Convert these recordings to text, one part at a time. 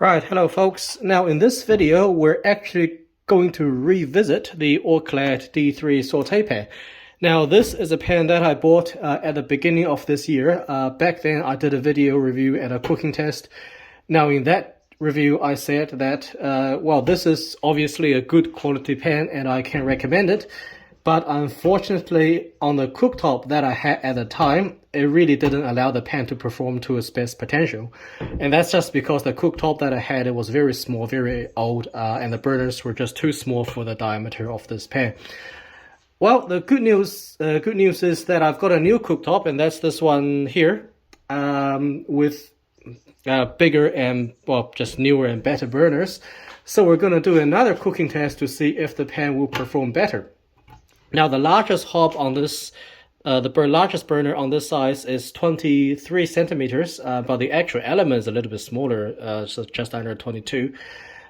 Right, hello folks. Now in this video, we're actually going to revisit the All-Clad D3 Saute pan. Now this is a pan that I bought at the beginning of this year. Back then I did a video review and a cooking test. Now in that review I said that, well, this is obviously a good quality pan and I can recommend it. But unfortunately, on the cooktop that I had at the time, it really didn't allow the pan to perform to its best potential. And that's just because the cooktop that I had, it was very small, very old, and the burners were just too small for the diameter of this pan. Well, the good news is that I've got a new cooktop, and that's this one here, with bigger and, well, just newer and better burners. So we're going to do another cooking test to see if the pan will perform better. Now the largest hob on this, largest burner on this size is 23 centimeters, but the actual element is a little bit smaller, so just under 22.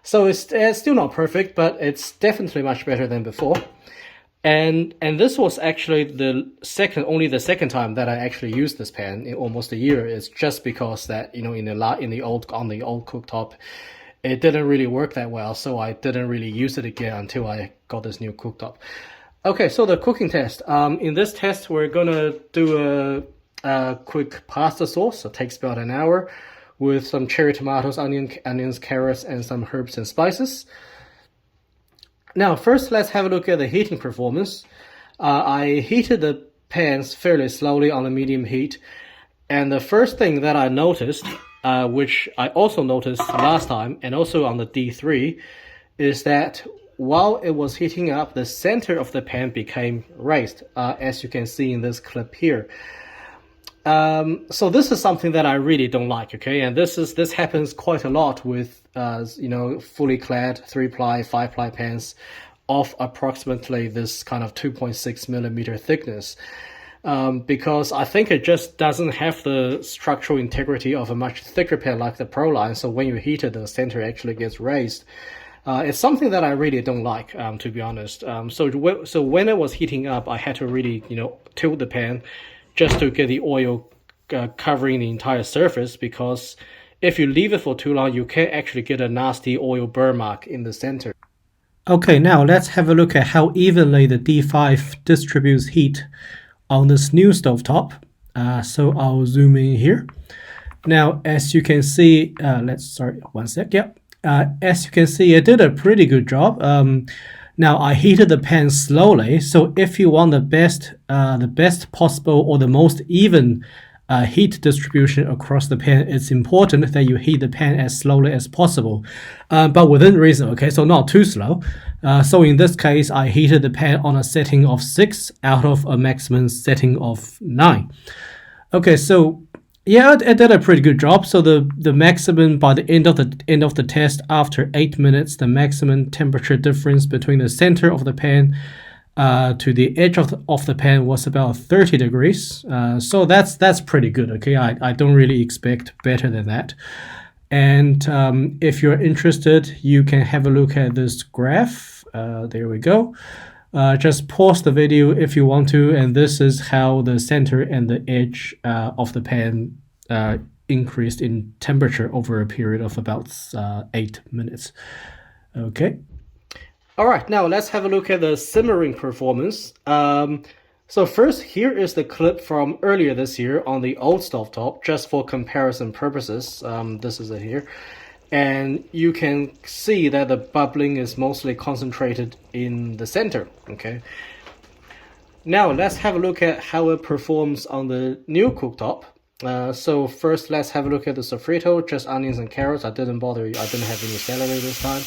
So it's still not perfect, but it's definitely much better than before. And this was actually only the second time that I actually used this pan in almost a year. It's just because that, you know, on the old cooktop, it didn't really work that well, so I didn't really use it again until I got this new cooktop. Okay, so the cooking test. In this test, we're gonna do a quick pasta sauce. It takes about an hour with some cherry tomatoes, onions, carrots, and some herbs and spices. Now, first, let's have a look at the heating performance. I heated the pans fairly slowly on a medium heat. And the first thing that I noticed, which I also noticed last time, and also on the D3, is that while it was heating up, the center of the pan became raised, as you can see in this clip here. So this is something that I really don't like, okay? And this happens quite a lot with, you know, fully clad 3-ply, 5-ply pans of approximately this kind of 2.6 millimeter thickness. Because I think it just doesn't have the structural integrity of a much thicker pan like the Pro line. So when you heat it, the center actually gets raised. It's something that I really don't like, to be honest. So when it was heating up, I had to really, you know, tilt the pan just to get the oil covering the entire surface, because if you leave it for too long, you can actually get a nasty oil burn mark in the center. Okay, now let's have a look at how evenly the D5 distributes heat on this new stovetop. So I'll zoom in here. Now, as you can see, as you can see, it did a pretty good job. Now I heated the pan slowly, so if you want the best possible or the most even heat distribution across the pan, it's important that you heat the pan as slowly as possible, but within reason. Okay, so not too slow. So in this case, I heated the pan on a setting of 6 out of a maximum setting of 9. Okay, so yeah, it did a pretty good job. So the maximum by the end of the test, after 8 minutes, the maximum temperature difference between the center of the pan to the edge of the pan was about 30 degrees. So that's pretty good. Okay, I don't really expect better than that. And if you're interested, you can have a look at this graph. There we go. Just pause the video if you want to, and this is how the center and the edge of the pan increased in temperature over a period of about 8 minutes. Okay. All right, now let's have a look at the simmering performance. So first, here is the clip from earlier this year on the old stovetop, just for comparison purposes. This is it here. And you can see that the bubbling is mostly concentrated in the center, okay? Now, let's have a look at how it performs on the new cooktop. So first, let's have a look at the sofrito, just onions and carrots. I didn't have any celery this time.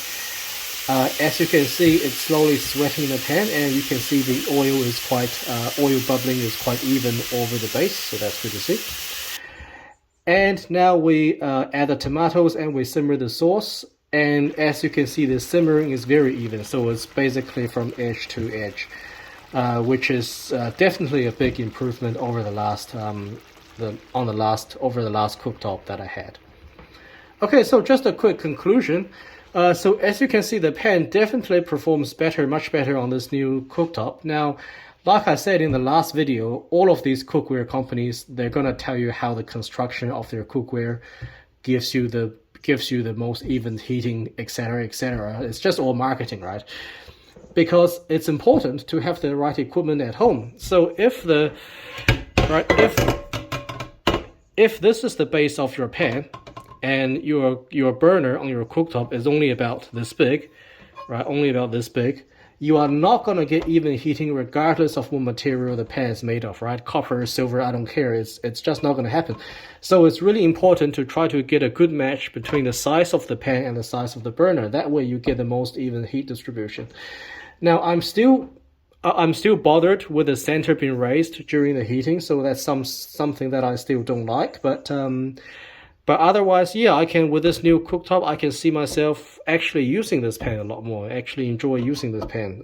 As you can see, it's slowly sweating in the pan, and you can see the oil bubbling is quite even over the base, so that's good to see. And now we add the tomatoes and we simmer the sauce. And as you can see, the simmering is very even. So it's basically from edge to edge, which is definitely a big improvement over the last cooktop that I had. Okay, so just a quick conclusion. So as you can see, the pan definitely performs much better on this new cooktop. Now, like I said in the last video, all of these cookware companies, they're going to tell you how the construction of their cookware gives you the gives you the most even heating, etc., etc. It's just all marketing, right? Because it's important to have the right equipment at home. So if this is the base of your pan, and your burner on your cooktop is only about this big, right? Only about this big. You are not gonna get even heating regardless of what material the pan is made of, right? Copper, silver, I don't care. It's just not gonna happen. So it's really important to try to get a good match between the size of the pan and the size of the burner. That way you get the most even heat distribution. Now I'm still bothered with the center being raised during the heating, so that's something that I still don't like. But otherwise, yeah, I can, with this new cooktop, I can see myself actually using this pan a lot more. I actually enjoy using this pan,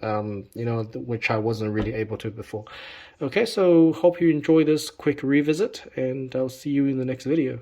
which I wasn't really able to before. Okay, so hope you enjoy this quick revisit, and I'll see you in the next video.